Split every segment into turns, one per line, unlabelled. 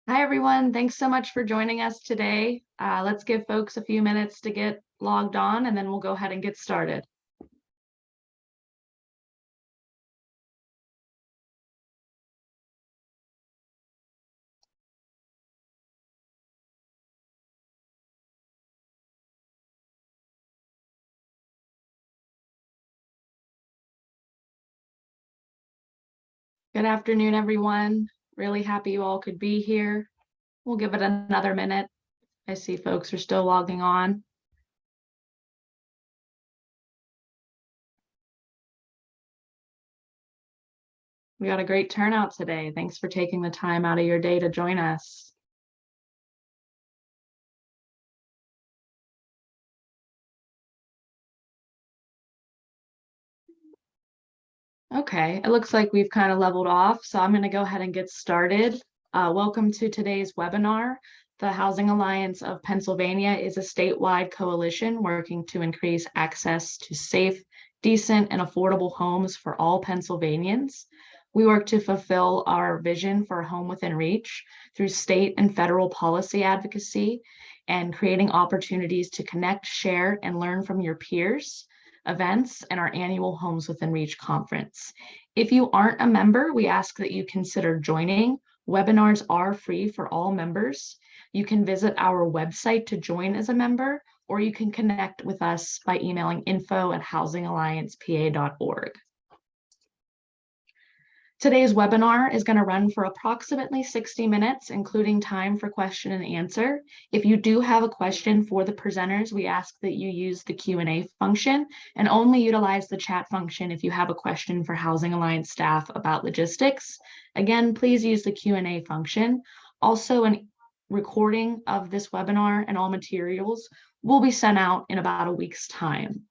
Hi, everyone. Thanks so much for joining us today. Let's give folks a few minutes to get logged on, and then we'll go ahead and get started. Good afternoon, everyone. Really happy you all could be here. We'll give it another minute. I see folks are still logging on. We got a great turnout today. Thanks for taking the time out of your day to join us. Okay, it looks like we've kind of leveled off, so I'm going to go ahead and get started. Welcome to today's webinar. The Housing Alliance of Pennsylvania is a statewide coalition working to increase access to safe, decent, and affordable homes for all Pennsylvanians. We work to fulfill our vision for a home within reach through state and federal policy advocacy and creating opportunities to connect, share, and learn from your peers, events, and our annual Homes Within Reach conference. If you aren't a member, we ask that you consider joining. Webinars are free for all members. You can visit our website to join as a member, or you can connect with us by emailing info@housingalliancepa.org. Today's webinar is going to run for approximately 60 minutes, including time for question and answer. If you do have a question for the presenters, we ask that you use the Q&A function and only utilize the chat function if you have a question for Housing Alliance staff about logistics. Again, please use the Q&A function. Also, a recording of this webinar and all materials will be sent out in about a week's time.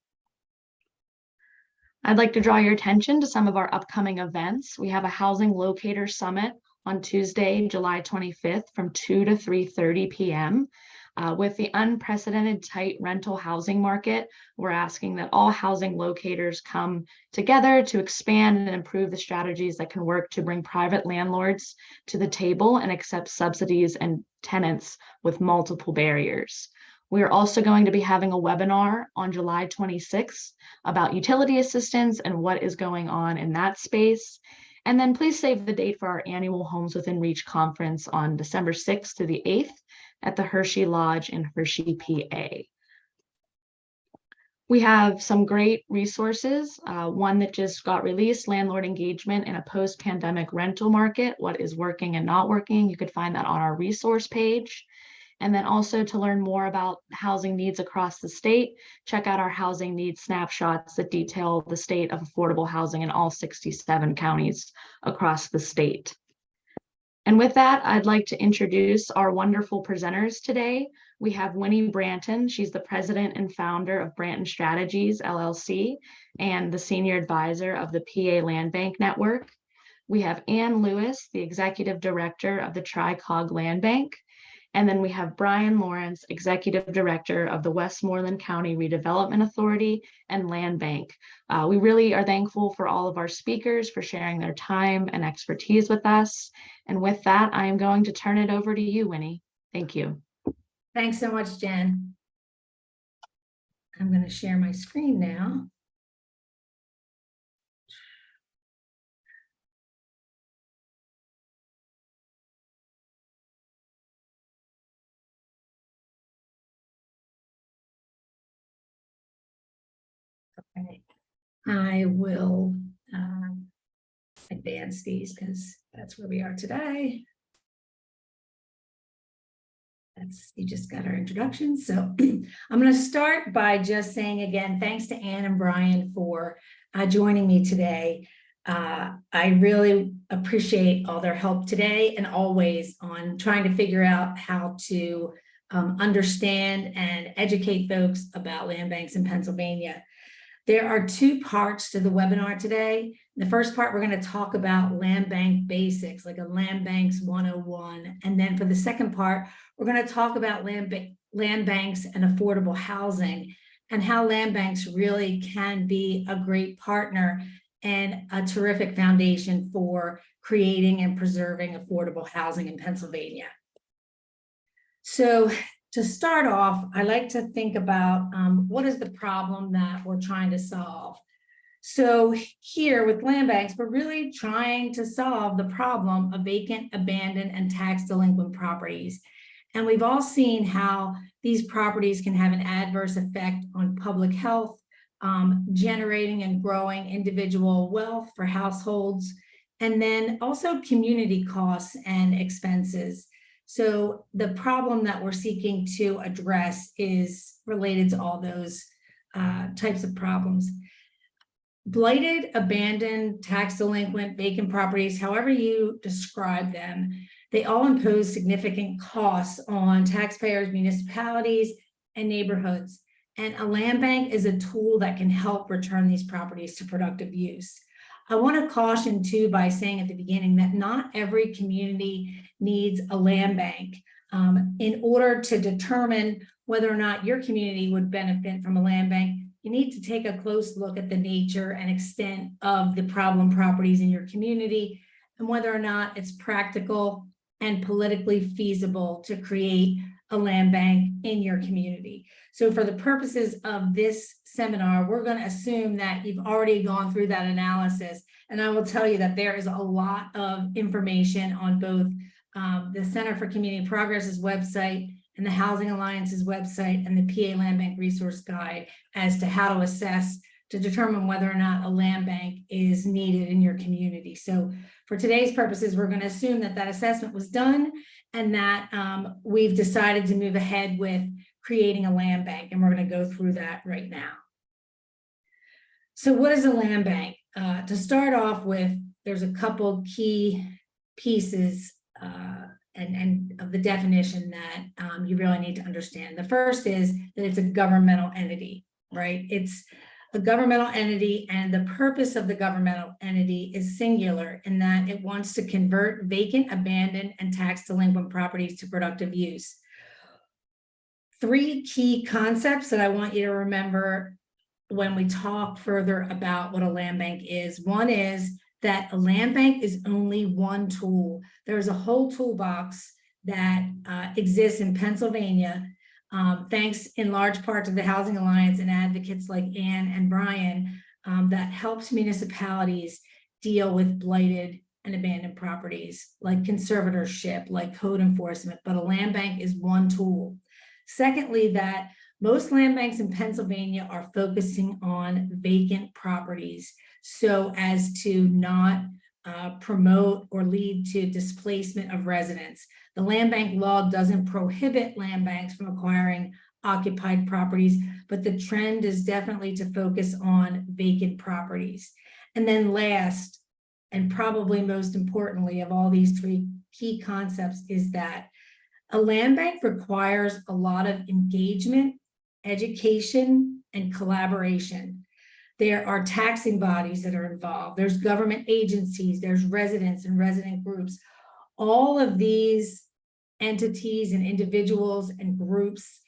I'd like to draw your attention to some of our upcoming events. We have a Housing Locator Summit on Tuesday, July 25th from 2 to 3:30 p.m. With the unprecedented tight rental housing market, we're asking that all housing locators come together to expand and improve the strategies that can work to bring private landlords to the table and accept subsidies and tenants with multiple barriers. We are also going to be having a webinar on July 26th about utility assistance and what is going on in that space. And then please save the date for our annual Homes Within Reach conference on December 6th to the 8th at the Hershey Lodge in Hershey, PA. We have some great resources. One that just got released, Landlord Engagement in a Post-Pandemic Rental Market, What is Working and Not Working. You could find that on our resource page. And then also to learn more about housing needs across the state, check out our housing needs snapshots that detail the state of affordable housing in all 67 counties across the state. And with that, I'd like to introduce our wonderful presenters today. We have Winnie Branton. She's the president and founder of Branton Strategies, LLC, and the senior advisor of the PA Land Bank Network. We have Ann Lewis, the executive director of the Tri-Cog Land Bank. And then we have Brian Lawrence, Executive Director of the Westmoreland County Redevelopment Authority and Land Bank. We really are thankful for all of our speakers for sharing their time and expertise with us. And with that, I am going to turn it over to you, Winnie. Thank you.
Thanks so much, Jen. I'm going to share my screen now. Okay. I will advance these because that's where we are today. You just got our introduction. So I'm going to start by just saying again, thanks to Ann and Brian for joining me today. I really appreciate all their help today and always on trying to figure out how to understand and educate folks about land banks in Pennsylvania. There are two parts to the webinar today. The first part, we're going to talk about land bank basics, like a land banks 101. And then for the second part, we're going to talk about land banks and affordable housing and how land banks really can be a great partner and a terrific foundation for creating and preserving affordable housing in Pennsylvania. So to start off, I like to think about what is the problem that we're trying to solve. So here with land banks, we're really trying to solve the problem of vacant, abandoned, and tax delinquent properties. And we've all seen how these properties can have an adverse effect on public health, generating and growing individual wealth for households, and then also community costs and expenses. So the problem that we're seeking to address is related to all those types of problems. Blighted, abandoned, tax delinquent, vacant properties, however you describe them, they all impose significant costs on taxpayers, municipalities, and neighborhoods. And a land bank is a tool that can help return these properties to productive use. I want to caution too by saying at the beginning that not every community needs a land bank. In order to determine whether or not your community would benefit from a land bank, you need to take a close look at the nature and extent of the problem properties in your community and whether or not it's practical and politically feasible to create a land bank in your community. So for the purposes of this seminar, we're going to assume that you've already gone through that analysis. And I will tell you that there is a lot of information on both the Center for Community Progress's website and the Housing Alliance's website and the PA Land Bank Resource Guide as to how to assess to determine whether or not a land bank is needed in your community. So for today's purposes, we're going to assume that that assessment was done and that we've decided to move ahead with creating a land bank, and we're going to go through that right now. So what is a land bank? To start off with, there's a couple key pieces and of the definition that you really need to understand. The first is that it's a governmental entity, right? It's a governmental entity, and the purpose of the governmental entity is singular in that it wants to convert vacant, abandoned, and tax delinquent properties to productive use. Three key concepts that I want you to remember when we talk further about what a land bank is. One is that a land bank is only one tool. There's a whole toolbox that exists in Pennsylvania, thanks in large part to the Housing Alliance and advocates like Ann and Brian, that helps municipalities deal with blighted and abandoned properties, like conservatorship, like code enforcement, but a land bank is one tool. Secondly, that most land banks in Pennsylvania are focusing on vacant properties so as to not promote or lead to displacement of residents. The land bank law doesn't prohibit land banks from acquiring occupied properties, but the trend is definitely to focus on vacant properties. And then last, and probably most importantly of all these three key concepts, is that a land bank requires a lot of engagement, education, and collaboration. There are taxing bodies that are involved. There's government agencies, there's residents and resident groups. All of these entities and individuals and groups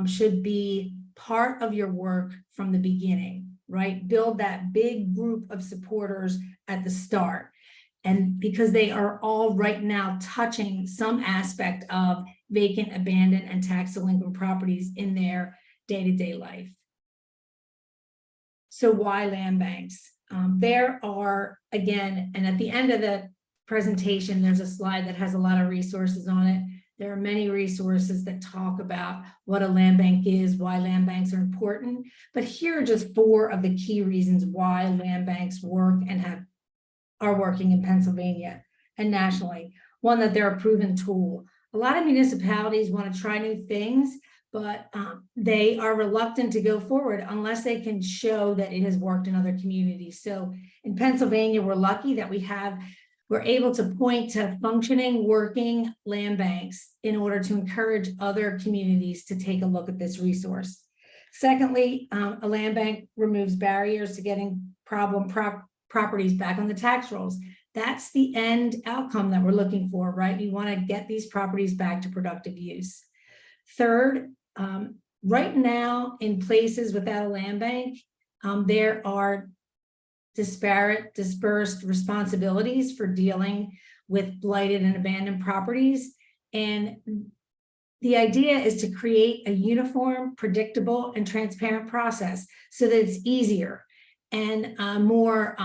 should be part of your work from the beginning, right? Build that big group of supporters at the start. And because they are all right now touching some aspect of vacant, abandoned, and tax delinquent properties in their day-to-day life. So why land banks? There are, again, and at the end of the presentation, there's a slide that has a lot of resources on it. There are many resources that talk about what a land bank is, why land banks are important. But here are just 4 of the key reasons why land banks work and are working in Pennsylvania and nationally. One, that they're a proven tool. A lot of municipalities want to try new things, but they are reluctant to go forward unless they can show that it has worked in other communities. So in Pennsylvania, we're lucky that we're able to point to functioning, working land banks in order to encourage other communities to take a look at this resource. Secondly, a land bank removes barriers to getting properties back on the tax rolls. That's the end outcome that we're looking for, right? We want to get these properties back to productive use. Third, right now in places without a land bank, there are dispersed responsibilities for dealing with blighted and abandoned properties. And the idea is to create a uniform, predictable, and transparent process so that it's easier and more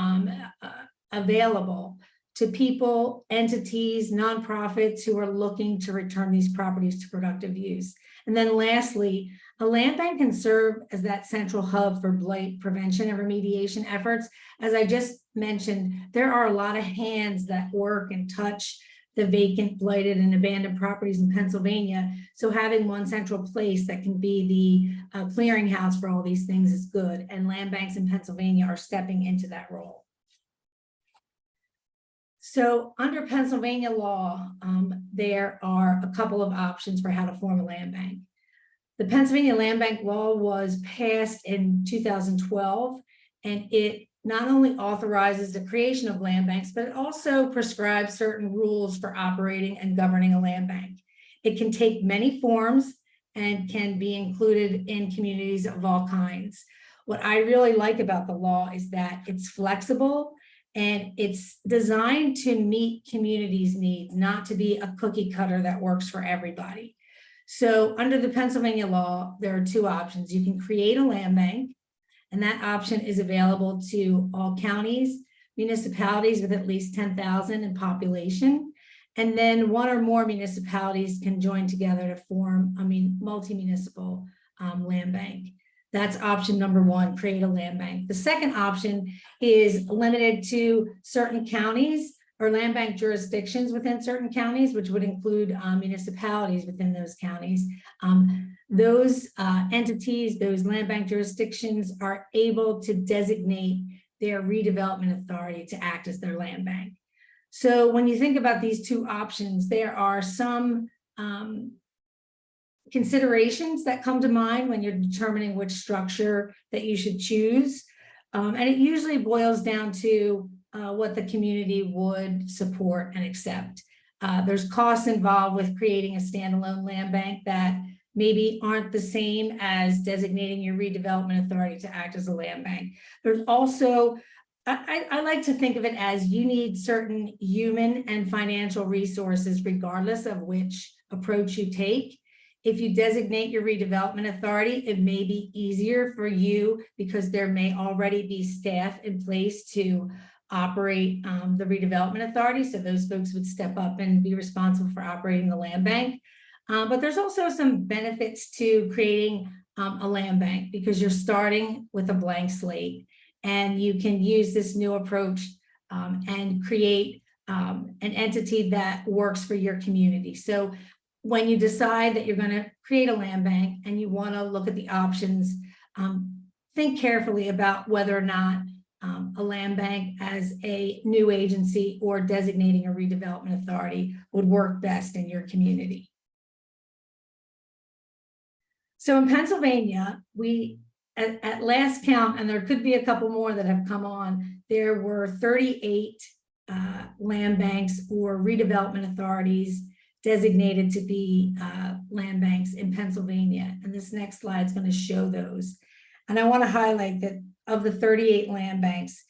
available to people, entities, nonprofits who are looking to return these properties to productive use. And then lastly, a land bank can serve as that central hub for blight prevention and remediation efforts. As I just mentioned, there are a lot of hands that work and touch the vacant, blighted, and abandoned properties in Pennsylvania. So having one central place that can be the clearinghouse for all these things is good. And land banks in Pennsylvania are stepping into that role. So under Pennsylvania law, there are a couple of options for how to form a land bank. The Pennsylvania Land Bank law was passed in 2012, and it not only authorizes the creation of land banks, but it also prescribes certain rules for operating and governing a land bank. It can take many forms and can be included in communities of all kinds. What I really like about the law is that it's flexible and it's designed to meet communities' needs, not to be a cookie cutter that works for everybody. So under the Pennsylvania law, there are two options. You can create a land bank, and that option is available to all counties, municipalities with at least 10,000 in population. And then one or more municipalities can join together to form, multi-municipal land bank. That's option number one, create a land bank. The second option is limited to certain counties or land bank jurisdictions within certain counties, which would include municipalities within those counties. Those entities, those land bank jurisdictions are able to designate their redevelopment authority to act as their land bank. So when you think about these two options, there are some considerations that come to mind when you're determining which structure that you should choose. And it usually boils down to what the community would support and accept. There's costs involved with creating a standalone land bank that maybe aren't the same as designating your redevelopment authority to act as a land bank. There's also, I like to think of it as you need certain human and financial resources regardless of which approach you take. If you designate your redevelopment authority, it may be easier for you because there may already be staff in place to operate the redevelopment authority. So those folks would step up and be responsible for operating the land bank. But there's also some benefits to creating a land bank because you're starting with a blank slate and you can use this new approach and create an entity that works for your community. So when you decide that you're going to create a land bank and you want to look at the options, think carefully about whether or not a land bank as a new agency or designating a redevelopment authority would work best in your community. So in Pennsylvania, we, at last count, and there could be a couple more that have come on, there were 38 land banks or redevelopment authorities designated to be land banks in Pennsylvania. And this next slide is going to show those. And I want to highlight that of the 38 land banks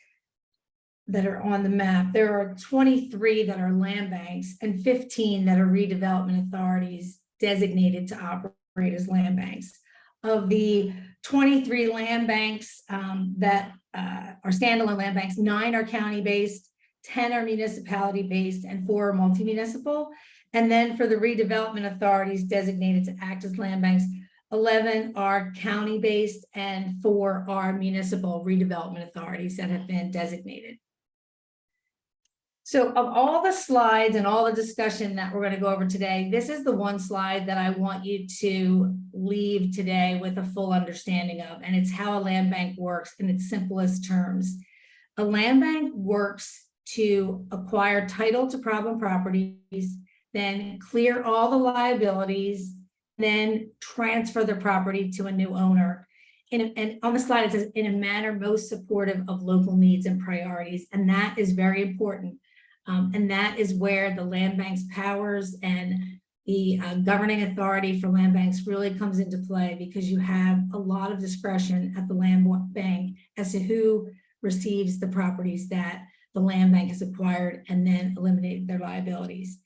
that are on the map, there are 23 that are land banks and 15 that are redevelopment authorities designated to operate as land banks. Of the 23 land banks that are standalone land banks, 9 are county-based, 10 are municipality-based, and 4 are multi-municipal. And then for the redevelopment authorities designated to act as land banks, 11 are county-based and 4 are municipal redevelopment authorities that have been designated. So of all the slides and all the discussion that we're going to go over today, this is the one slide that I want you to leave today with a full understanding of, and it's how a land bank works in its simplest terms. A land bank works to acquire title to problem properties, then clear all the liabilities, then transfer the property to a new owner. And on the slide, it says in a manner most supportive of local needs and priorities. And that is very important. And that is where the land bank's powers and the governing authority for land banks really comes into play, because you have a lot of discretion at the land bank as to who receives the properties that the land bank has acquired and then eliminated their liabilities.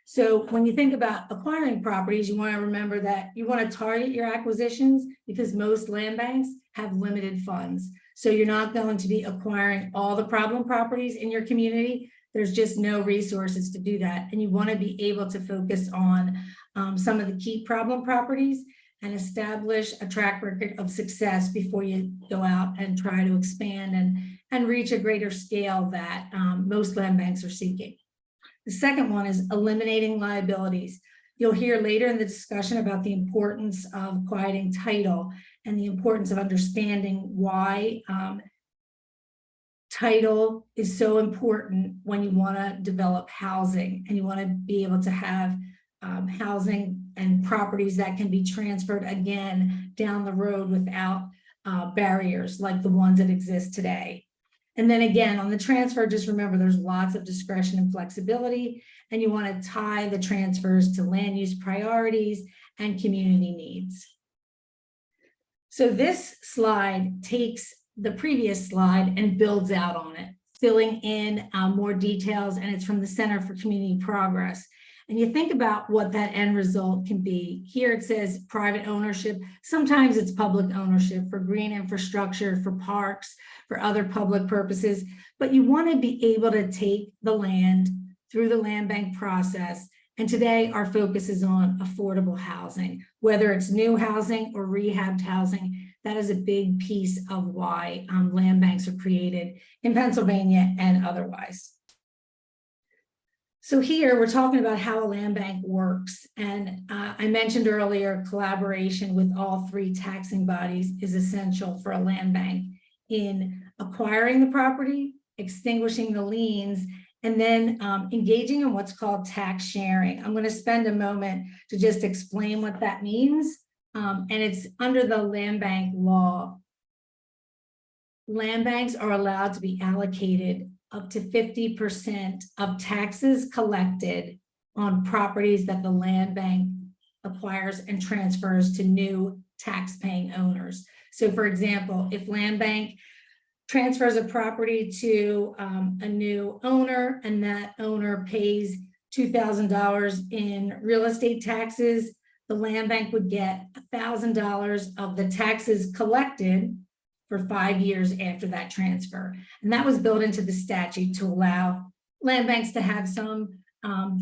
So when you think about acquiring properties, you want to remember that you want to target your acquisitions because most land banks have limited funds. So you're not going to be acquiring all the problem properties in your community. There's just no resources to do that. And you want to be able to focus on some of the key problem properties and establish a track record of success before you go out and try to expand and reach a greater scale that most land banks are seeking. The second one is eliminating liabilities. You'll hear later in the discussion about the importance of quieting title and the importance of understanding why title is so important when you want to develop housing and you want to be able to have housing and properties that can be transferred again down the road without barriers like the ones that exist today. And then again, on the transfer, just remember there's lots of discretion and flexibility, and you want to tie the transfers to land use priorities and community needs. So this slide takes the previous slide and builds out on it, filling in more details, and it's from the Center for Community Progress. And you think about what that end result can be. Here it says private ownership. Sometimes it's public ownership for green infrastructure, for parks, for other public purposes. But you want to be able to take the land through the land bank process. And today our focus is on affordable housing, whether it's new housing or rehabbed housing. That is a big piece of why land banks are created in Pennsylvania and otherwise. So here we're talking about how a land bank works. And I mentioned earlier, collaboration with all three taxing bodies is essential for a land bank in acquiring the property, extinguishing the liens, and then engaging in what's called tax sharing. I'm going to spend a moment to just explain what that means. And it's under the land bank law. Land banks are allowed to be allocated up to 50% of taxes collected on properties that the land bank acquires and transfers to new tax-paying owners. So for example, if land bank transfers a property to a new owner and that owner pays $2,000 in real estate taxes, the land bank would get $1,000 of the taxes collected for 5 years after that transfer. And that was built into the statute to allow land banks to have some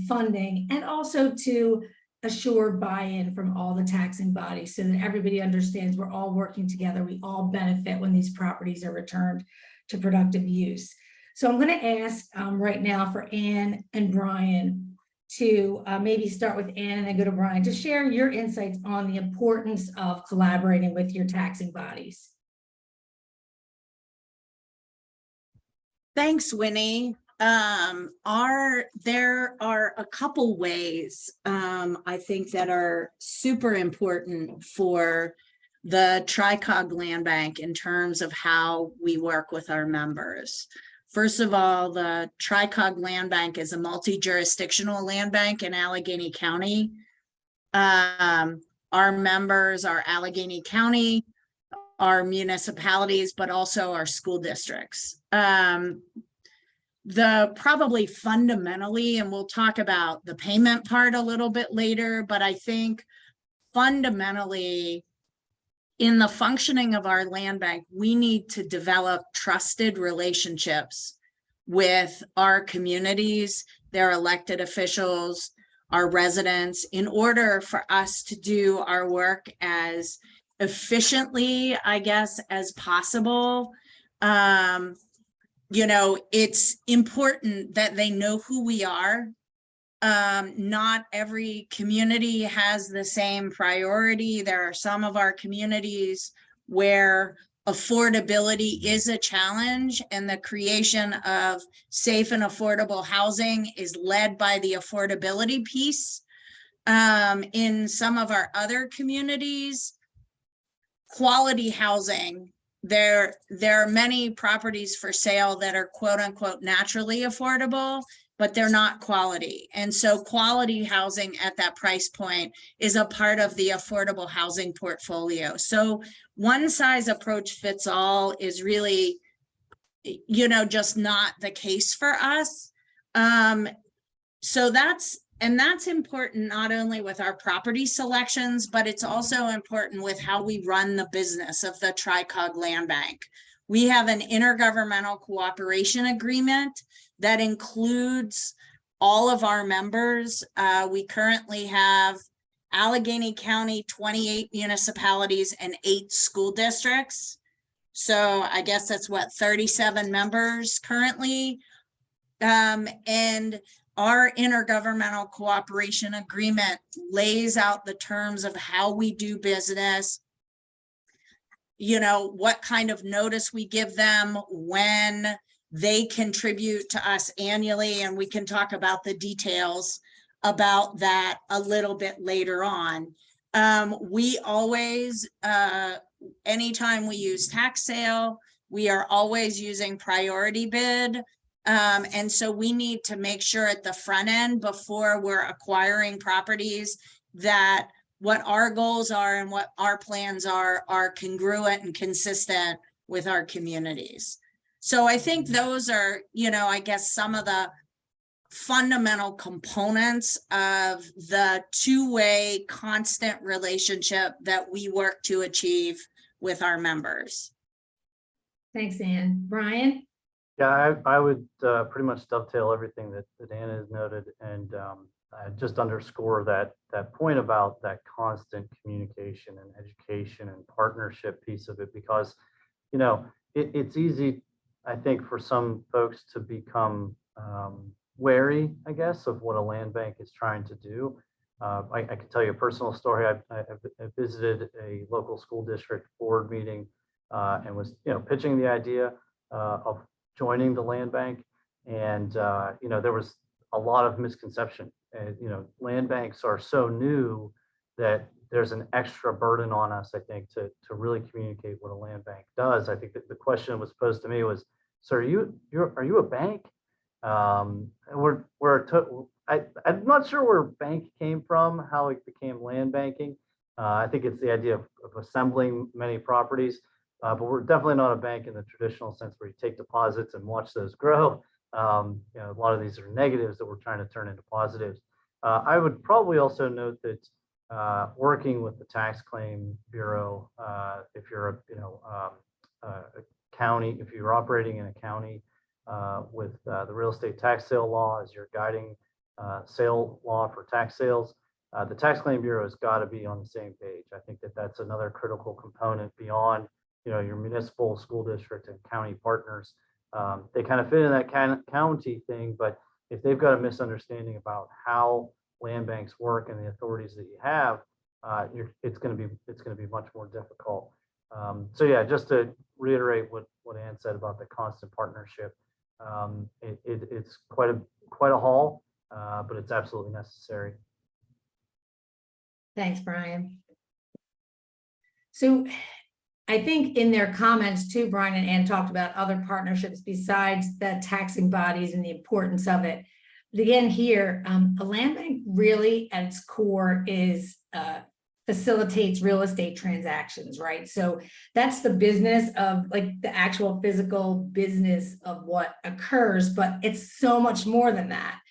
funding and also to assure buy-in from all the taxing bodies so that everybody understands we're all working together. We all benefit when these properties are returned to productive use. So I'm going to ask right now for Ann and Brian to maybe start with Ann and then go to Brian to share your insights on the importance of collaborating with your taxing bodies.
Thanks, Winnie. There are a couple ways I think that are super important for the TriCog Land Bank in terms of how we work with our members. First of all, the TriCog Land Bank is a multi-jurisdictional land bank in Allegheny County. Our members are Allegheny County, our municipalities, but also our school districts. Probably fundamentally, and we'll talk about the payment part a little bit later, but I think fundamentally in the functioning of our land bank, we need to develop trusted relationships with our communities, their elected officials, our residents, in order for us to do our work as efficiently, I guess, as possible. You know, it's important that they know who we are. Not every community has the same priority. There are some of our communities where affordability is a challenge, and the creation of safe and affordable housing is led by the affordability piece. In some of our other communities, quality housing, there are many properties for sale that are quote unquote naturally affordable, but they're not quality. And so quality housing at that price point is a part of the affordable housing portfolio. So one size approach fits all is really, you know, just not the case for us. So that's And that's important not only with our property selections, but it's also important with how we run the business of the Tri-Cog Land Bank. We have an intergovernmental cooperation agreement that includes all of our members. We currently have Allegheny County, 28 municipalities and 8 school districts. So I guess that's what, 37 members currently. And our intergovernmental cooperation agreement lays out the terms of how we do business, you know, what kind of notice we give them when they contribute to us annually. And we can talk about the details about that a little bit later on. We always, anytime we use tax sale, we are always using priority bid. And so we need to make sure at the front end before we're acquiring properties that what our goals are and what our plans are congruent and consistent with our communities. So I think those are, you know, I guess some of the fundamental components of the two-way constant relationship that we work to achieve with our members.
Thanks, Ann. Brian?
Yeah, I would pretty much dovetail everything that Anna has noted, and just underscore that point about that constant communication and education and partnership piece of it, because, you know, it's easy, I think, for some folks to become wary, I guess, of what a land bank is trying to do. I can tell you a personal story. I visited a local school district board meeting and was, you know, pitching the idea of joining the land bank, and you know, there was a lot of misconception. And you know, land banks are so new that there's an extra burden on us, I think, to really communicate what a land bank does. I think that the question was posed to me was, "So are you a bank?" I'm not sure where bank came from, how it became land banking. I think it's the idea of assembling many properties. But we're definitely not a bank in the traditional sense where you take deposits and watch those grow. You know, a lot of these are negatives that we're trying to turn into positives. I would probably also note that working with the tax claim bureau, if you're a county, if you're operating in a county with the real estate tax sale law as your guiding sale law for tax sales, the tax claim bureau has got to be on the same page. I think that that's another critical component beyond, you know, your municipal, school district, and county partners. They kind of fit in that county thing, but if they've got a misunderstanding about how land banks work and the authorities that you have, it's going to be much more difficult. So yeah, just to reiterate what Ann said about the constant partnership, it's quite a haul, but it's absolutely necessary.
Thanks, Brian. So I think in their comments too, Brian and Ann talked about other partnerships besides the taxing bodies and the importance of it. But again, here, a land bank really at its core is facilitates real estate transactions, right? So that's the business of like the actual physical business of what occurs, but it's so much more than that.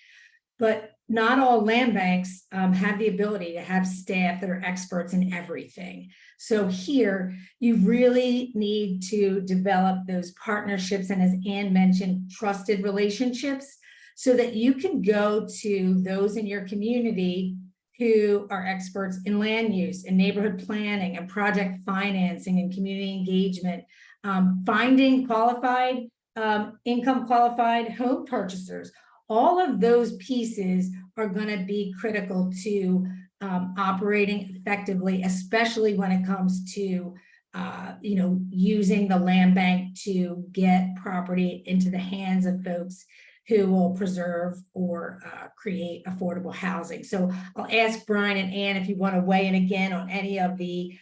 But not all land banks have the ability to have staff that are experts in everything. So here, you really need to develop those partnerships and, as Ann mentioned, trusted relationships so that you can go to those in your community who are experts in land use and neighborhood planning and project financing and community engagement, finding qualified, income qualified home purchasers. All of those pieces are going to be critical to operating effectively, especially when it comes to using the land bank to get property into the hands of folks who will preserve or create affordable housing. So I'll ask Brian and Ann if you want to weigh in again on any of the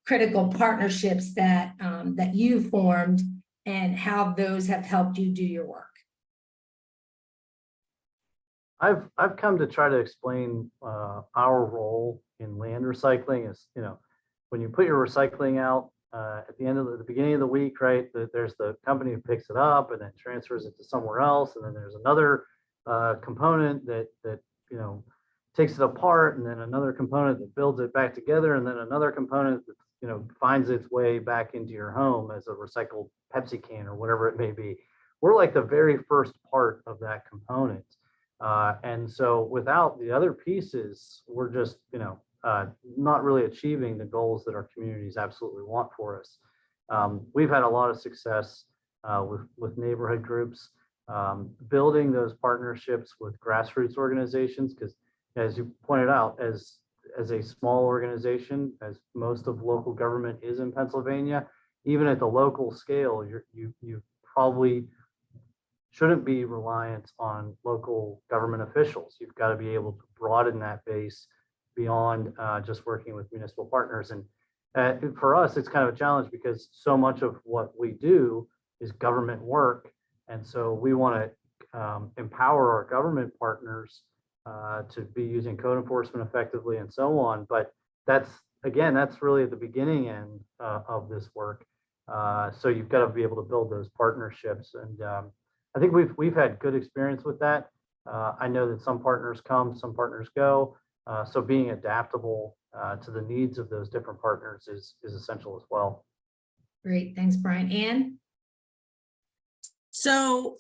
critical partnerships that that you formed and how those have helped you do your work.
I've come to try to explain our role in land recycling is, you know, when you put your recycling out at the beginning of the week, right? There's the company who picks it up and then transfers it to somewhere else, and then there's another component that takes it apart, and then another component that builds it back together, and then another component that finds its way back into your home as a recycled Pepsi can or whatever it may be. We're like the very first part of that component. And so without the other pieces, we're just, not really achieving the goals that our communities absolutely want for us. We've had a lot of success with neighborhood groups, building those partnerships with grassroots organizations, because as you pointed out, as a small organization, as most of local government is in Pennsylvania, even at the local scale, you probably shouldn't be reliant on local government officials. You've got to be able to broaden that base beyond just working with municipal partners. And for us, it's kind of a challenge because so much of what we do is government work. And so we want to empower our government partners to be using code enforcement effectively and so on. But that's really at the beginning end of this work. So you've got to be able to build those partnerships. And I think we've had good experience with that. I know that some partners come, some partners go. So being adaptable to the needs of those different partners is essential as well.
Great, thanks, Brian. Ann?
So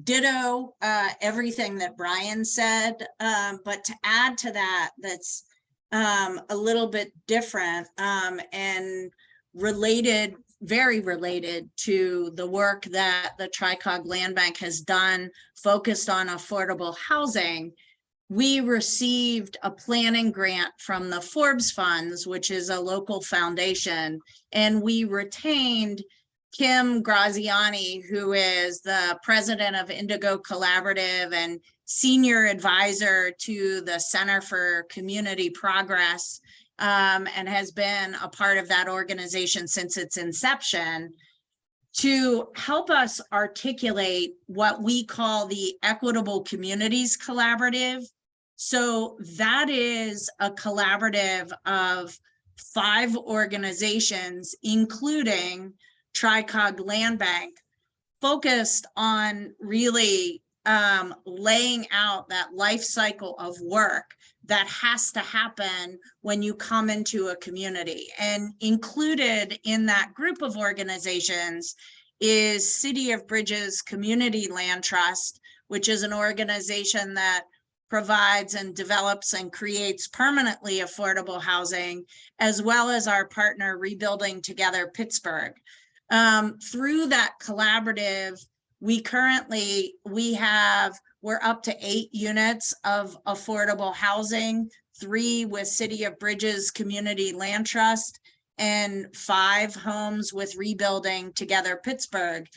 ditto everything that Brian said, but to add to that, that's a little bit different and related, very related to the work that the Tri-Cog Land Bank has done focused on affordable housing. We received a planning grant from the Forbes Funds, which is a local foundation, and we retained Kim Graziani, who is the president of Indigo Collaborative and senior advisor to the Center for Community Progress, and has been a part of that organization since its inception, to help us articulate what we call the Equitable Communities Collaborative. So that is a collaborative of 5 organizations, including Tri-Cog Land Bank, focused on really laying out that life cycle of work that has to happen when you come into a community. And included in that group of organizations is City of Bridges Community Land Trust, which is an organization that provides and develops and creates permanently affordable housing, as well as our partner Rebuilding Together Pittsburgh. Through that collaborative, we're up to 8 units of affordable housing, 3 with City of Bridges Community Land Trust, and 5 homes with Rebuilding Together Pittsburgh.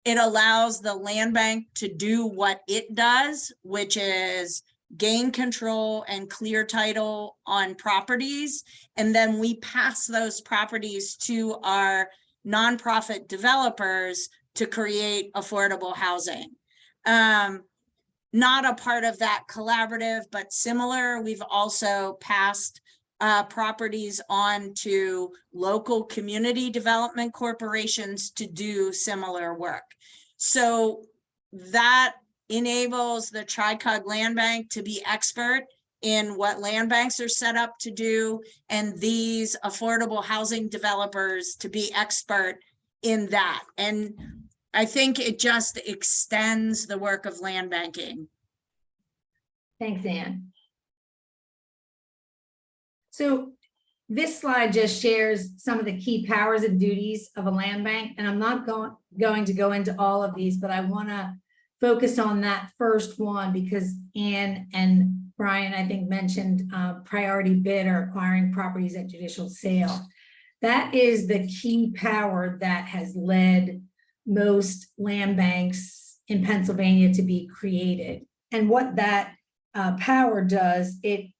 It allows the land bank to do what it does, which is gain control and clear title on properties. And then we pass those properties to our nonprofit developers to create affordable housing. Not a part of that collaborative, but similar, we've also passed properties on to local community development corporations to do similar work. So that enables the Tri-Cog Land Bank to be expert in what land banks are set up to do, and these affordable housing developers to be expert in that. And I think it just extends the work of land banking.
Thanks, Ann. So this slide just shares some of the key powers and duties of a land bank, and I'm not going to go into all of these, but I want to focus on that first one because Ann and Brian, I think, mentioned priority bid or acquiring properties at judicial sale. That is the key power that has led most land banks in Pennsylvania to be created. And what that power does, it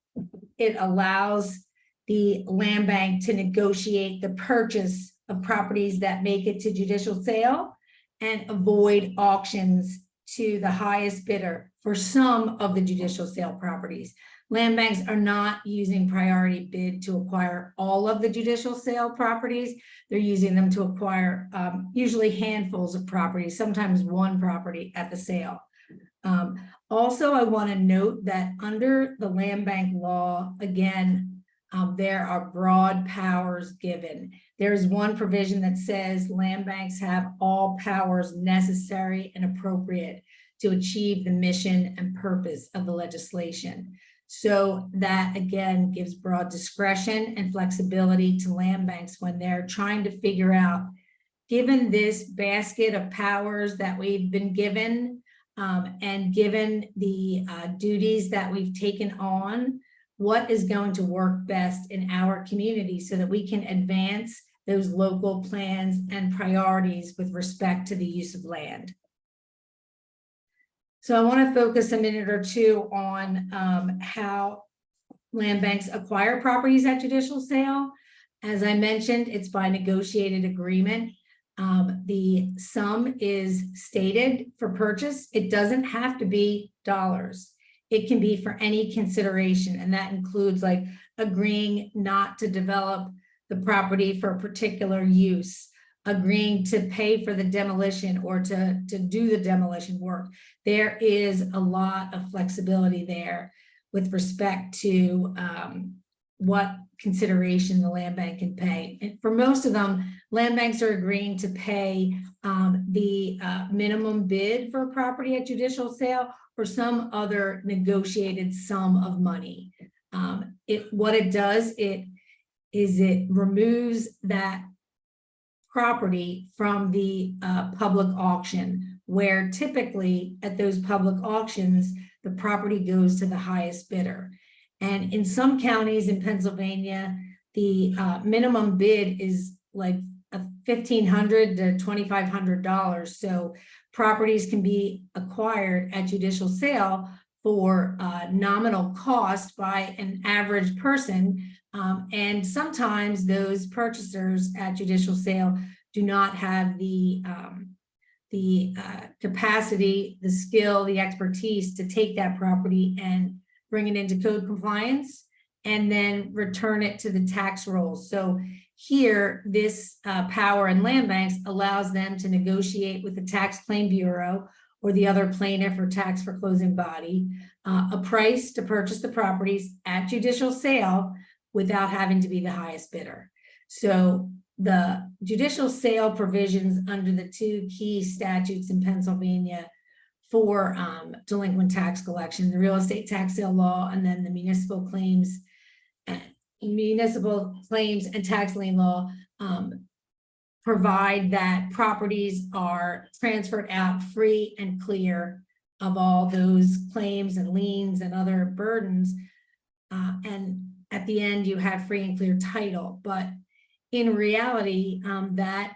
allows the land bank to negotiate the purchase of properties that make it to judicial sale and avoid auctions to the highest bidder for some of the judicial sale properties. Land banks are not using priority bid to acquire all of the judicial sale properties. They're using them to acquire usually handfuls of properties, sometimes one property at the sale. Also, I want to note that under the land bank law, again, there are broad powers given. There's one provision that says land banks have all powers necessary and appropriate to achieve the mission and purpose of the legislation. So that, again, gives broad discretion and flexibility to land banks when they're trying to figure out, given this basket of powers that we've been given, and given the duties that we've taken on, what is going to work best in our community so that we can advance those local plans and priorities with respect to the use of land. So I want to focus a minute or two on how land banks acquire properties at judicial sale. As I mentioned, it's by negotiated agreement. The sum is stated for purchase. It doesn't have to be dollars. It can be for any consideration, and that includes like agreeing not to develop the property for a particular use, agreeing to pay for the demolition or to do the demolition work. There is a lot of flexibility there with respect to what consideration the land bank can pay. And for most of them, land banks are agreeing to pay the minimum bid for a property at judicial sale or some other negotiated sum of money. What it does, it removes that property from the public auction, where typically at those public auctions, the property goes to the highest bidder. And in some counties in Pennsylvania, the minimum bid is like $1,500 to $2,500. So properties can be acquired at judicial sale for nominal cost by an average person. And sometimes those purchasers at judicial sale do not have the capacity, the skill, the expertise to take that property and bring it into code compliance and then return it to the tax rolls. So here, this power in land banks allows them to negotiate with the tax claim bureau or the other plaintiff or tax foreclosing body a price to purchase the properties at judicial sale without having to be the highest bidder. So the judicial sale provisions under the two key statutes in Pennsylvania for delinquent tax collection, the real estate tax sale law, and then the municipal claims and tax lien law, provide that properties are transferred out free and clear of all those claims and liens and other burdens. And at the end, you have free and clear title. But in reality, that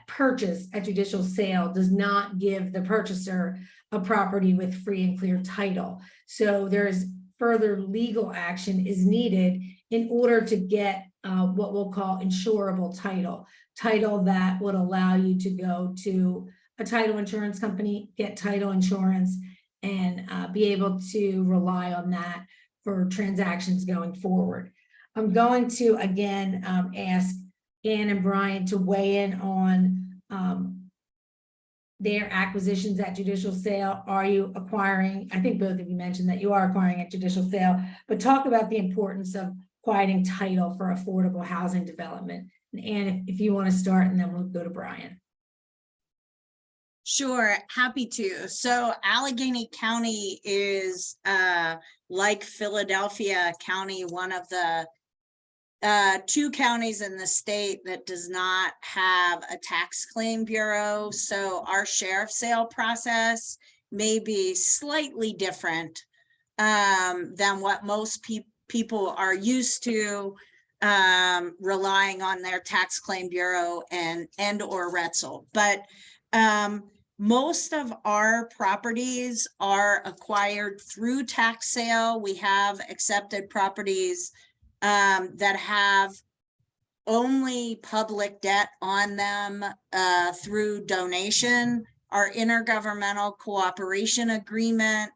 purchase at judicial sale does not give the purchaser a property with free and clear title. So there's further legal action is needed in order to get what we'll call insurable title that would allow you to go to a title insurance company, get title insurance, and be able to rely on that for transactions going forward. I'm going to, again, ask Ann and Brian to weigh in on their acquisitions at judicial sale. Are you acquiring? I think both of you mentioned that you are acquiring at judicial sale, but talk about the importance of quieting title for affordable housing development. And Ann, if you want to start, and then we'll go to Brian.
Sure, happy to. So Allegheny County is like Philadelphia County, one of the two counties in the state that does not have a tax claim bureau. So our sheriff sale process may be slightly different than what most people are used to, relying on their tax claim bureau and or Retzel. But most of our properties are acquired through tax sale. We have accepted properties that have only public debt on them through donation. Our intergovernmental cooperation agreement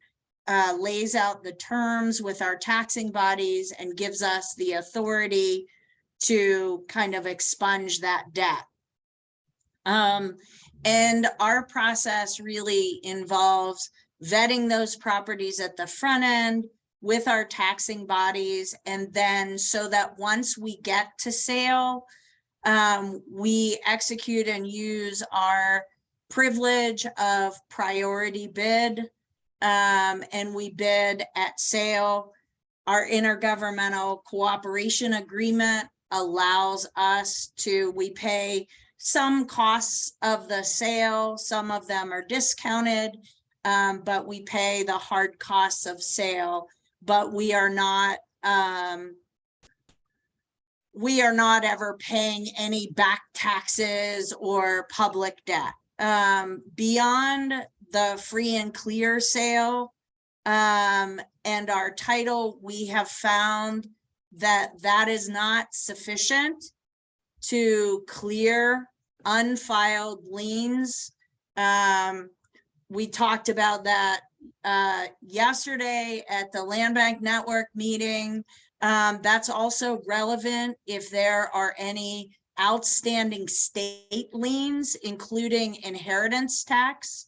lays out the terms with our taxing bodies and gives us the authority to kind of expunge that debt. And our process really involves vetting those properties at the front end with our taxing bodies. And then so that once we get to sale, we execute and use our privilege of priority bid, and we bid at sale. Our intergovernmental cooperation agreement allows us to, we pay some costs of the sale, some of them are discounted, but we pay the hard costs of sale, but we are not ever paying any back taxes or public debt. Beyond the free and clear sale and our title, we have found that that is not sufficient to clear unfiled liens. We talked about that yesterday at the Land Bank Network meeting. That's also relevant if there are any outstanding state liens, including inheritance tax.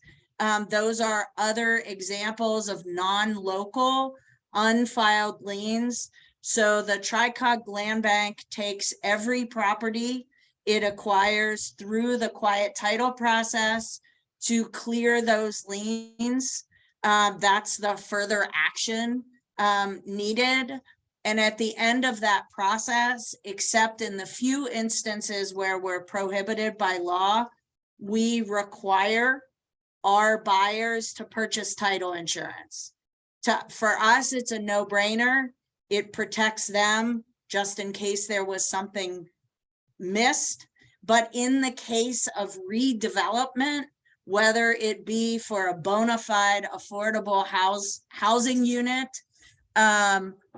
Those are other examples of non-local unfiled liens. So the Tricog Land Bank takes every property it acquires through the quiet title process to clear those liens. That's the further action needed. And at the end of that process, except in the few instances where we're prohibited by law, we require our buyers to purchase title insurance. For us, it's a no-brainer. It protects them just in case there was something missed. But in the case of redevelopment, whether it be for a bona fide affordable housing unit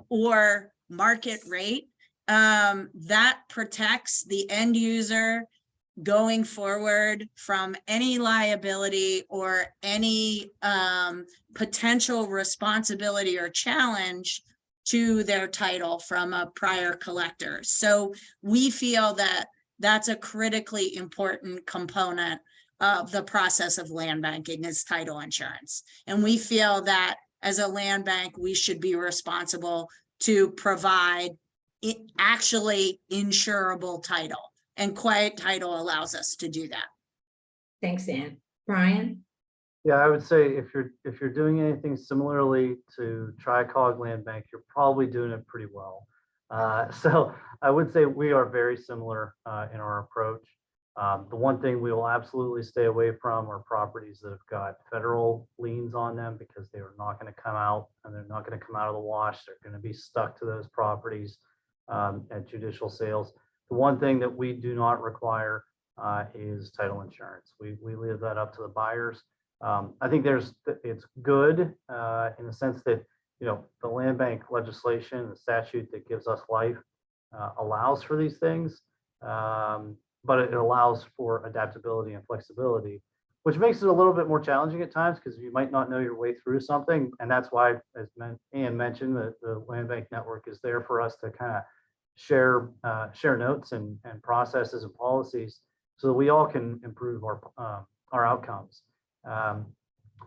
or market rate, that protects the end user going forward from any liability or any potential responsibility or challenge to their title from a prior collector. So we feel that that's a critically important component of the process of land banking is title insurance. And we feel that as a land bank, we should be responsible to provide actually insurable title, and quiet title allows us to do that.
Thanks, Ann. Brian?
Yeah, I would say if you're doing anything similarly to Tricog Land Bank, you're probably doing it pretty well. So I would say we are very similar in our approach. The one thing we will absolutely stay away from are properties that have got federal liens on them, because they are not going to come out, and they're not going to come out of the wash. They're going to be stuck to those properties at judicial sales. The one thing that we do not require is title insurance. We leave that up to the buyers. I think it's good in the sense that, the land bank legislation, the statute that gives us life allows for these things, but it allows for adaptability and flexibility, which makes it a little bit more challenging at times because you might not know your way through something. And that's why, as Ann mentioned, the land bank network is there for us to kind of share notes and processes and policies so that we all can improve our outcomes.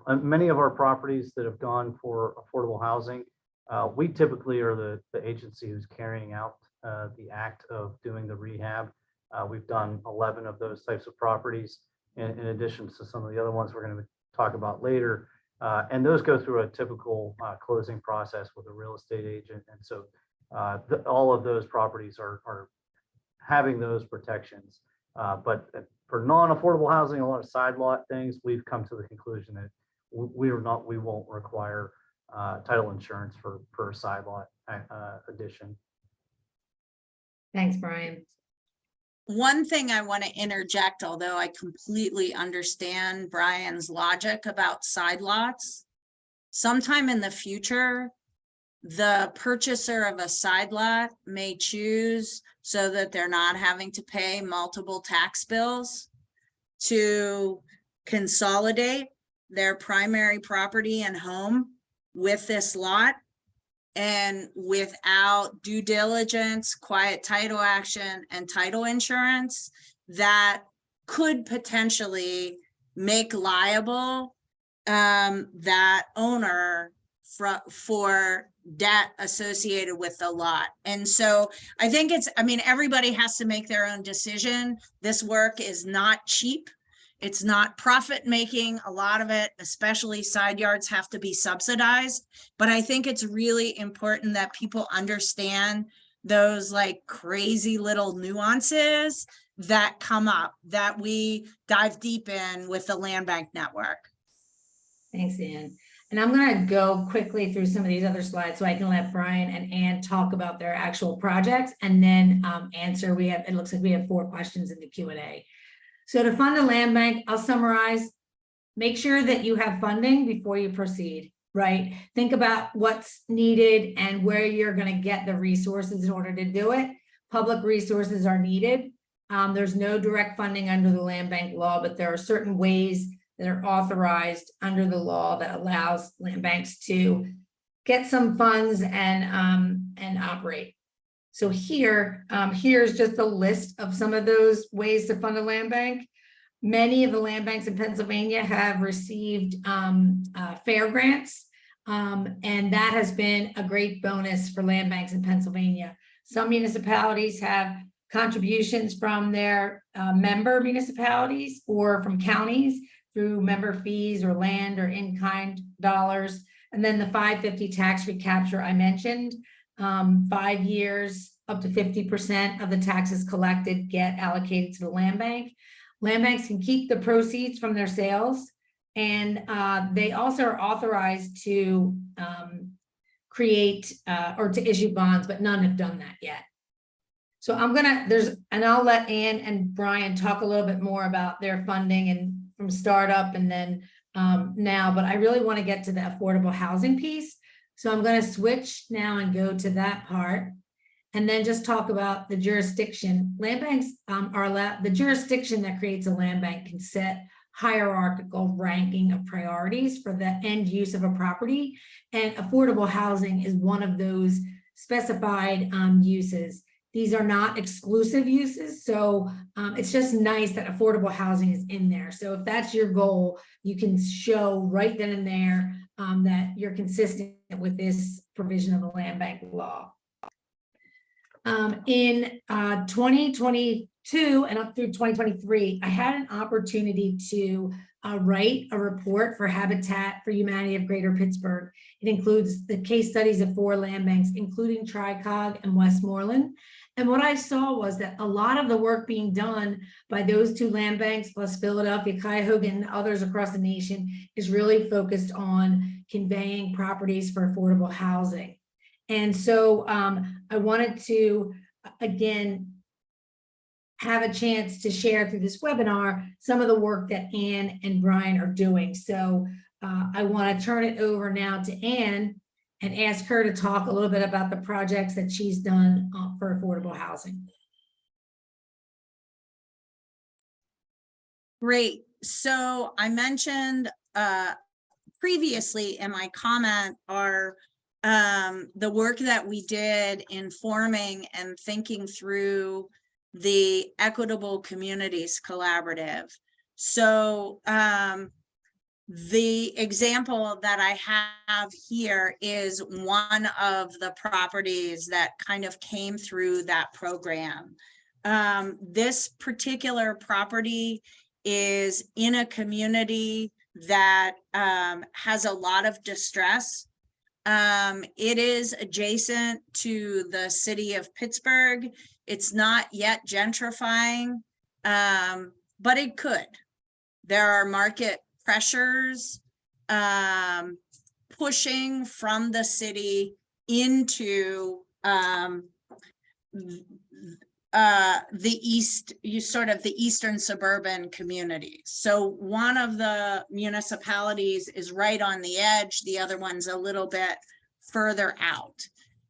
Many of our properties that have gone for affordable housing, we typically are the agency who's carrying out the act of doing the rehab. We've done 11 of those types of properties in addition to some of the other ones we're going to talk about later. And those go through a typical closing process with a real estate agent. And so all of those properties are having those protections. But for non-affordable housing, a lot of side lot things, we've come to the conclusion that we won't require title insurance for a side lot addition.
Thanks, Brian.
One thing I want to interject, although I completely understand Brian's logic about side lots, sometime in the future, the purchaser of a side lot may choose, so that they're not having to pay multiple tax bills, to consolidate their primary property and home with this lot, and without due diligence, quiet title action, and title insurance, that could potentially make liable that owner for debt associated with the lot. And so I think I mean, everybody has to make their own decision. This work is not cheap. It's not profit making. A lot of it, especially side yards, have to be subsidized. But I think it's really important that people understand those like crazy little nuances that come up that we dive deep in with the land bank network.
Thanks, Ann. And I'm gonna go quickly through some of these other slides so I can let Brian and Ann talk about their actual projects and then answer. It looks like we have 4 questions in the Q&A. So to fund a land bank, I'll summarize, make sure that you have funding before you proceed, right? Think about what's needed and where you're gonna get the resources in order to do it. Public resources are needed. There's no direct funding under the land bank law, but there are certain ways that are authorized under the law that allows land banks to get some funds and operate. So here's just a list of some of those ways to fund a land bank. Many of the land banks in Pennsylvania have received fair grants, and that has been a great bonus for land banks in Pennsylvania. Some municipalities have contributions from their member municipalities or from counties through member fees or land or in-kind dollars. And then the 550 tax recapture I mentioned, 5 years, up to 50% of the taxes collected get allocated to the land bank. Land banks can keep the proceeds from their sales, and they also are authorized to create or to issue bonds, but none have done that yet. So I'll let Ann and Brian talk a little bit more about their funding and from startup and then now, but I really want to get to the affordable housing piece. So I'm going to switch now and go to that part and then just talk about the jurisdiction. Land banks are allowed, the jurisdiction that creates a land bank can set hierarchical ranking of priorities for the end use of a property. And affordable housing is one of those specified uses. These are not exclusive uses, so it's just nice that affordable housing is in there. So if that's your goal, you can show right then and there that you're consistent with this provision of the land bank law. In 2022 and up through 2023, I had an opportunity to write a report for Habitat for Humanity of Greater Pittsburgh. It includes the case studies of 4 land banks, including Tricog and Westmoreland. And what I saw was that a lot of the work being done by those 2 land banks, plus Philadelphia, Cuyahoga, and others across the nation, is really focused on conveying properties for affordable housing. And so I wanted to, again, have a chance to share through this webinar some of the work that Ann and Brian are doing. So I want to turn it over now to Ann and ask her to talk a little bit about the projects that she's done for affordable housing.
Great. So I mentioned previously in my comment the work that we did in forming and thinking through the Equitable Communities Collaborative. So the example that I have here is one of the properties that kind of came through that program. This particular property is in a community that has a lot of distress. It is adjacent to the city of Pittsburgh. It's not yet gentrifying, but it could. There are market pressures pushing from the city into the eastern suburban communities. So one of the municipalities is right on the edge, the other one's a little bit further out.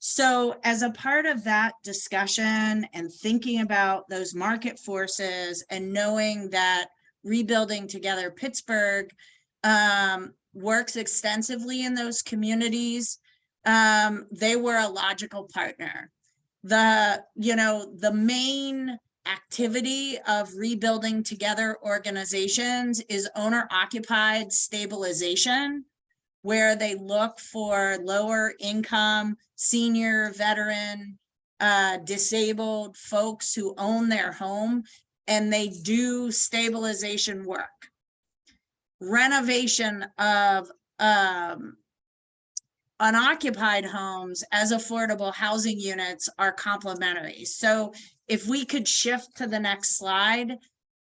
So as a part of that discussion and thinking about those market forces and knowing that Rebuilding Together Pittsburgh works extensively in those communities, they were a logical partner. The main activity of rebuilding together organizations is owner occupied stabilization, where they look for lower income, senior, veteran, disabled folks who own their home, and they do stabilization work. Renovation of unoccupied homes as affordable housing units are complementary. So if we could shift to the next slide,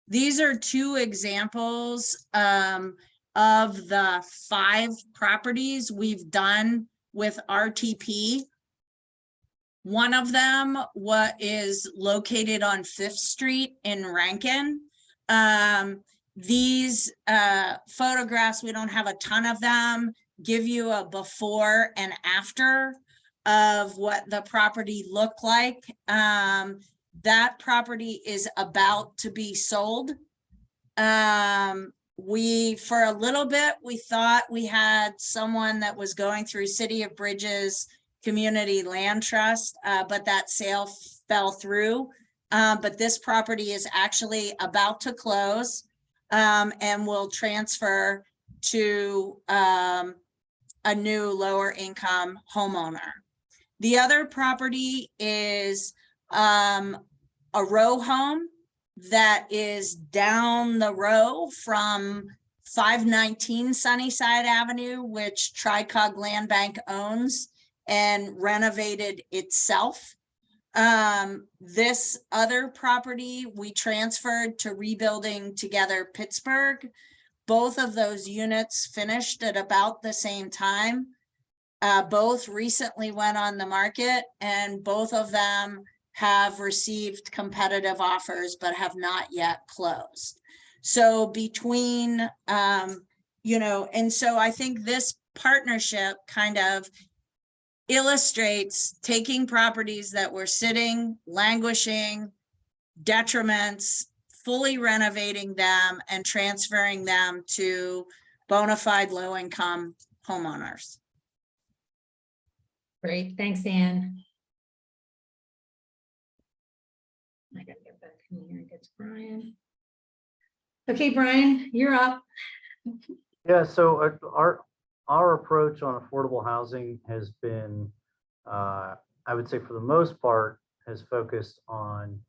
these are two examples of the 5 properties we've done with RTP. One of them is located on 5th Street in Rankin. These photographs, we don't have a ton of them, give you a before and after of what the property looked like. That property is about to be sold. For a little bit, we thought we had someone that was going through City of Bridges Community Land Trust, but that sale fell through. But this property is actually about to close and will transfer to a new lower income homeowner. The other property is a row home that is down the row from 519 Sunnyside Avenue, which Tricog Land Bank owns and renovated itself. This other property we transferred to Rebuilding Together Pittsburgh. Both of those units finished at about the same time. Both recently went on the market, and both of them have received competitive offers but have not yet closed. So between, and so I think this partnership kind of illustrates taking properties that were sitting, languishing, detriments, fully renovating them and transferring them to bona fide low-income homeowners.
Great, thanks, Anne. I gotta get back in here and get to Brian. Okay, Brian, you're up.
Yeah, so our approach on affordable housing has been, I would say for the most part, has focused on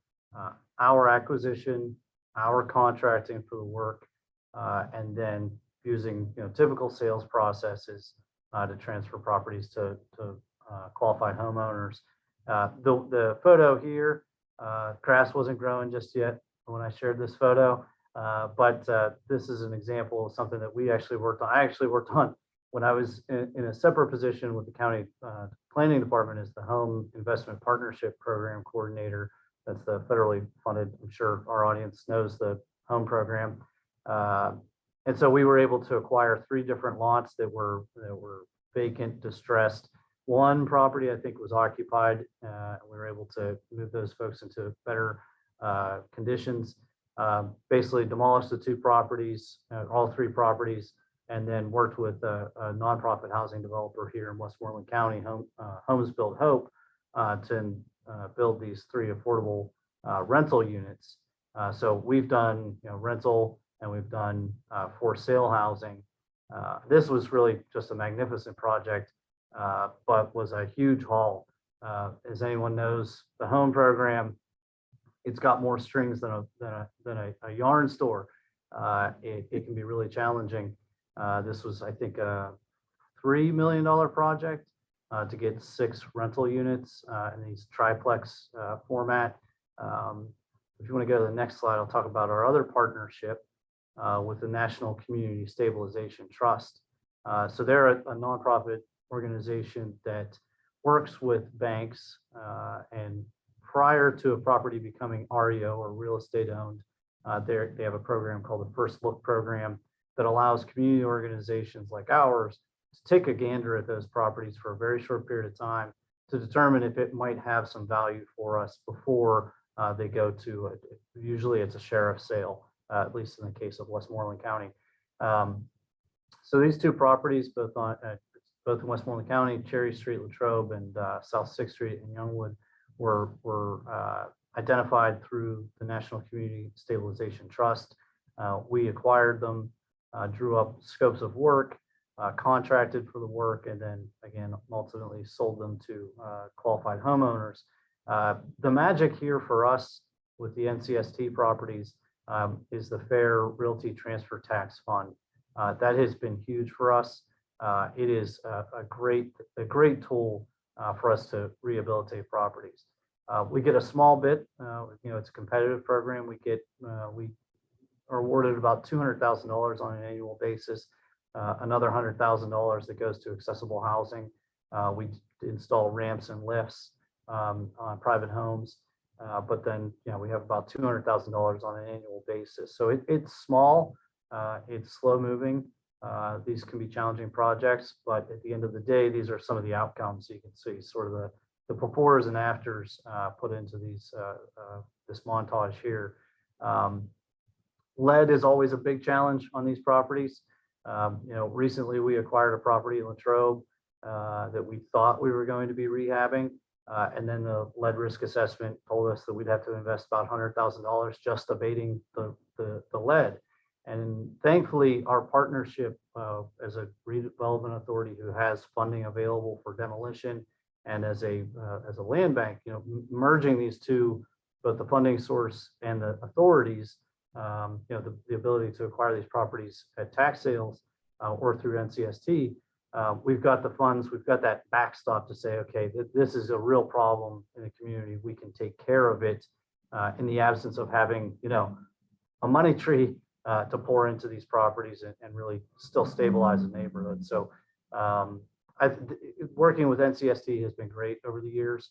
our acquisition, our contracting for the work, and then using typical sales processes to transfer properties to qualified homeowners. The photo here, grass wasn't growing just yet when I shared this photo, but this is an example of something that we actually worked on. I actually worked on when I was in a separate position with the county planning department as the Home Investment Partnership Program Coordinator. That's the federally funded, I'm sure our audience knows the home program. And so we were able to acquire 3 different lots that were vacant, distressed. One property I think was occupied. We were able to move those folks into better conditions. Basically demolished the 2 properties, all 3 properties, and then worked with a nonprofit housing developer here in Westmoreland County, Homes Build Hope, to build these 3 affordable rental units. So we've done rental and we've done for sale housing. This was really just a magnificent project, but was a huge haul. As anyone knows, the home program, it's got more strings than a yarn store. It can be really challenging. This was, I think, a $3 million project to get 6 rental units in these triplex format. If you want to go to the next slide, I'll talk about our other partnership with the National Community Stabilization Trust. So they're a nonprofit organization that works with banks, and prior to a property becoming REO or real estate owned, they have a program called the First Look program that allows community organizations like ours to take a gander at those properties for a very short period of time to determine if it might have some value for us before they go to, usually it's a sheriff's sale, at least in the case of Westmoreland County. So these 2 properties, both in Westmoreland County, Cherry Street, Latrobe, and South 6th Street in Youngwood, were identified through the National Community Stabilization Trust. We acquired them, drew up scopes of work, contracted for the work, and then again, ultimately sold them to qualified homeowners. The magic here for us with the NCST properties is the Fair Realty Transfer Tax Fund. That has been huge for us. It is a great tool for us to rehabilitate properties. We get a small bit, it's a competitive program. We are awarded about $200,000 on an annual basis. Another $100,000 that goes to accessible housing. We install ramps and lifts on private homes. But then, we have about $200,000 on an annual basis. So it's small, it's slow moving. These can be challenging projects, but at the end of the day, these are some of the outcomes. You can see sort of the befores and afters put into these this montage here. Lead is always a big challenge on these properties. Recently we acquired a property in Latrobe that we thought we were going to be rehabbing. And then the lead risk assessment told us that we'd have to invest about $100,000 just abating the lead. And thankfully, our partnership as a redevelopment authority who has funding available for demolition, and as a land bank, merging these two, both the funding source and the authorities, the ability to acquire these properties at tax sales or through NCST. We've got the funds, we've got that backstop to say, okay, this is a real problem in the community. We can take care of it in the absence of having, a money tree to pour into these properties and really still stabilize the neighborhood. So working with NCST has been great over the years.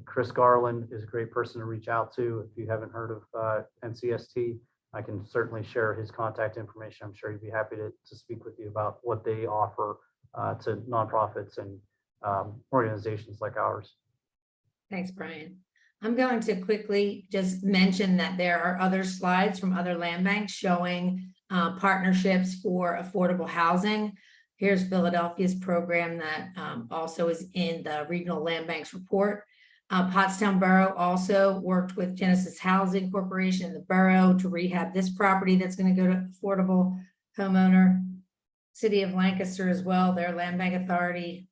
Chris Garland is a great person to reach out to. If you haven't heard of NCST, I can certainly share his contact information. I'm sure he'd be happy to speak with you about what they offer to nonprofits and organizations like ours.
Thanks, Brian. I'm going to quickly just mention that there are other slides from other land banks showing partnerships for affordable housing. Here's Philadelphia's program that also is in the Regional Land Banks report. Pottstown Borough also worked with Genesis Housing Corporation in the borough to rehab this property that's going to go to affordable homeowner. City of Lancaster as well, their land bank authority.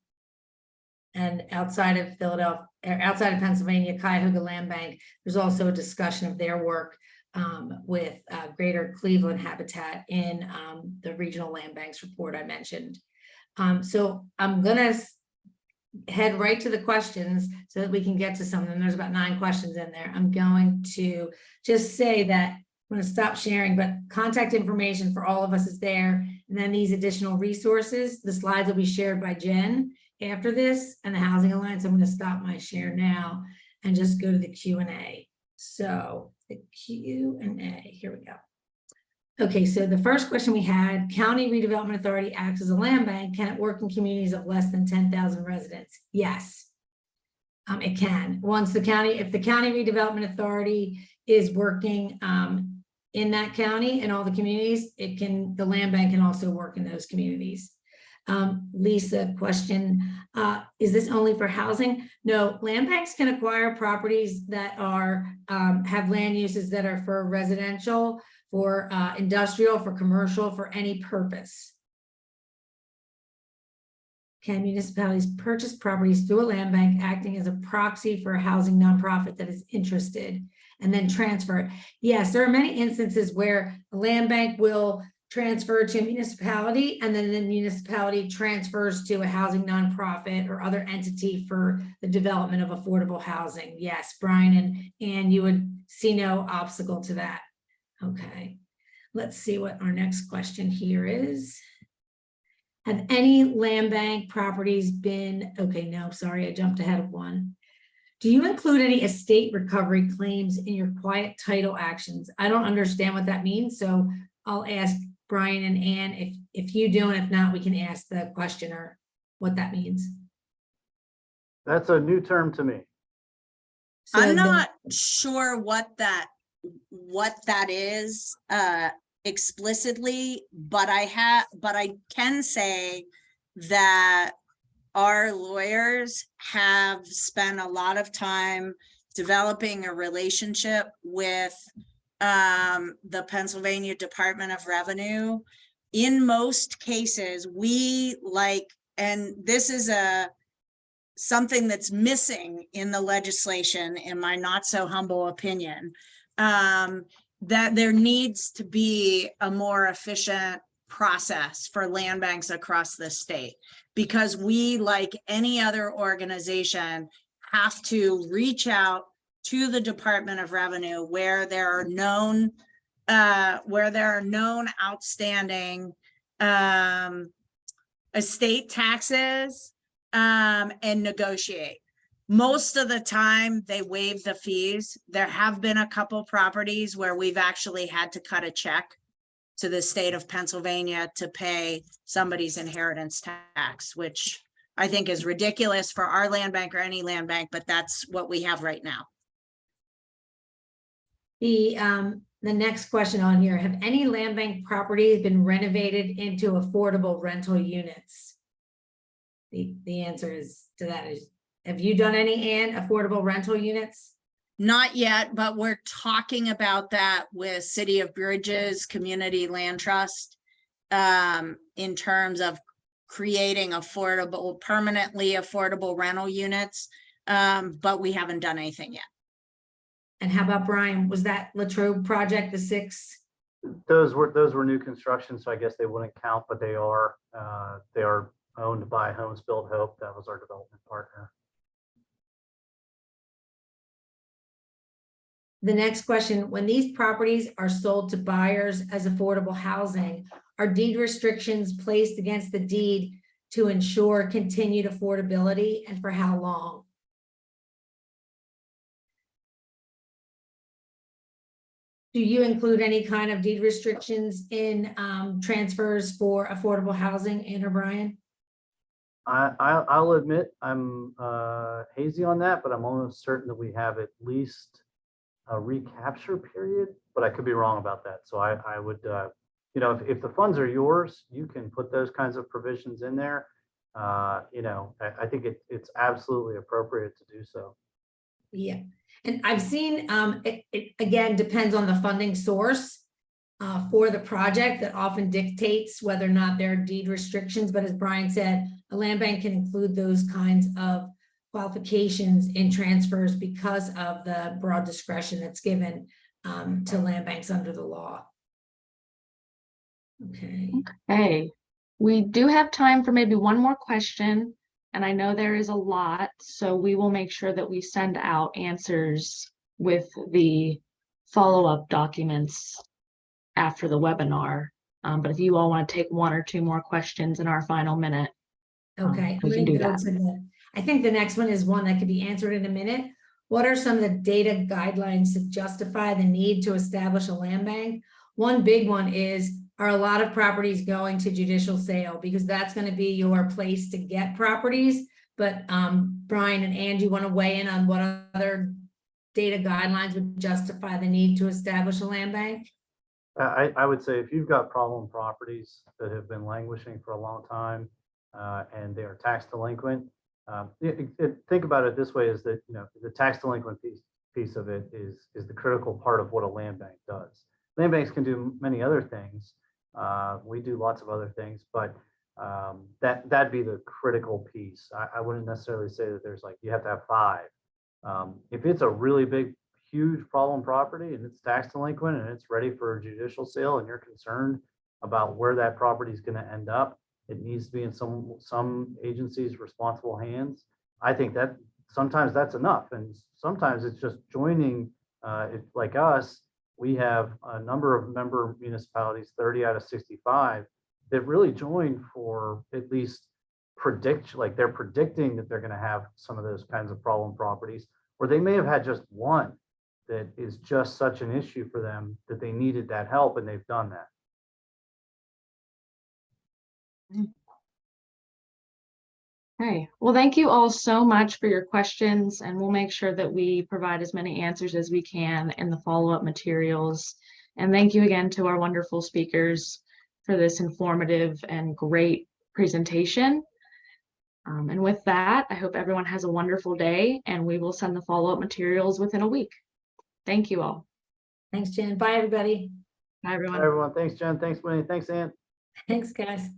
And outside of Philadelphia, outside of Pennsylvania, Cuyahoga Land Bank, there's also a discussion of their work with Greater Cleveland Habitat in the Regional Land Banks report I mentioned. So I'm gonna head right to the questions so that we can get to some of them. There's about 9 questions in there. I'm going to just say that I'm going to stop sharing, but contact information for all of us is there. And then these additional resources, the slides will be shared by Jen after this, and the Housing Alliance. I'm going to stop my share now and just go to the Q&A. So the Q&A, here we go. Okay, so the first question we had, County Redevelopment Authority acts as a land bank. Can it work in communities of less than 10,000 residents? Yes, it can. If the County Redevelopment Authority is working in that county and all the communities, the land bank can also work in those communities. Lisa, question, is this only for housing? No, land banks can acquire properties that are have land uses that are for residential, for industrial, for commercial, for any purpose. Can municipalities purchase properties through a land bank acting as a proxy for a housing nonprofit that is interested and then transfer it? Yes, there are many instances where a land bank will transfer to a municipality and then the municipality transfers to a housing nonprofit or other entity for the development of affordable housing. Yes, Brian, and you would see no obstacle to that. Okay, let's see what our next question here is. Have any land bank properties been, okay, no, sorry, I jumped ahead of one. Do you include any estate recovery claims in your quiet title actions? I don't understand what that means, so I'll ask Brian and Ann if you do, and if not, we can ask the questioner what that means.
That's a new term to me.
So
I'm not sure what that is explicitly, but I can say that our lawyers have spent a lot of time developing a relationship with the Pennsylvania Department of Revenue. In most cases, we like, and this is something that's missing in the legislation, in my not so humble opinion, that there needs to be a more efficient process for land banks across the state, because we, like any other organization, have to reach out to the Department of Revenue where there are known outstanding estate taxes, and negotiate. Most of the time they waive the fees. There have been a couple properties where we've actually had to cut a check to the state of Pennsylvania to pay somebody's inheritance tax, which I think is ridiculous for our land bank or any land bank, but that's what we have right now.
The next question on here, have any land bank properties been renovated into affordable rental units? The answer is to that is, have you done any, Ann, affordable rental units?
Not yet, but we're talking about that with City of Bridges Community Land Trust, in terms of creating affordable, permanently affordable rental units. But we haven't done anything yet.
And how about Brian, was that Latrobe project, the 6?
Those were new construction, so I guess they wouldn't count, but they are owned by Homes Build Hope. That was our development partner.
The next question, when these properties are sold to buyers as affordable housing, are deed restrictions placed against the deed to ensure continued affordability, and for how long? Do you include any kind of deed restrictions in transfers for affordable housing, Ann or Brian?
I'll admit I'm hazy on that, but I'm almost certain that we have at least a recapture period, but I could be wrong about that. So I would, if the funds are yours, you can put those kinds of provisions in there. I think it's absolutely appropriate to do so.
Yeah, and I've seen, it again depends on the funding source for the project that often dictates whether or not there are deed restrictions. But as Brian said, a land bank can include those kinds of qualifications in transfers because of the broad discretion that's given to land banks under the law. Okay.
Okay, we do have time for maybe one more question, and I know there is a lot, so we will make sure that we send out answers with the follow-up documents after the webinar. But if you all want to take 1 or 2 more questions in our final minute,
Okay,
we can do that.
I think the next one is one that could be answered in a minute. What are some of the data guidelines to justify the need to establish a land bank? One big one is, are a lot of properties going to judicial sale? Because that's going to be your place to get properties. But Brian and Angie, want to weigh in on what other data guidelines would justify the need to establish a land bank?
I would say if you've got problem properties that have been languishing for a long time and they are tax delinquent, think about it this way: is that the tax delinquent piece of it is the critical part of what a land bank does. Land banks can do many other things. We do lots of other things, but that'd be the critical piece. I wouldn't necessarily say that there's you have to have 5. If it's a really big, huge problem property and it's tax delinquent and it's ready for a judicial sale and you're concerned about where that property is going to end up, it needs to be in some agency's responsible hands. I think that sometimes that's enough, and sometimes it's just joining. Like us, we have a number of member municipalities, 30 out of 65, that really join for at least they're predicting that they're going to have some of those kinds of problem properties, or they may have had just one that is just such an issue for them that they needed that help, and they've done that.
Okay, well, thank you all so much for your questions, and we'll make sure that we provide as many answers as we can in the follow-up materials. And thank you again to our wonderful speakers for this informative and great presentation. And with that, I hope everyone has a wonderful day, and we will send the follow-up materials within a week. Thank you all.
Thanks, Jen. Bye, everybody.
Bye, everyone.
Everyone, thanks, Jen. Thanks, Winnie. Thanks, Ann.
Thanks, guys.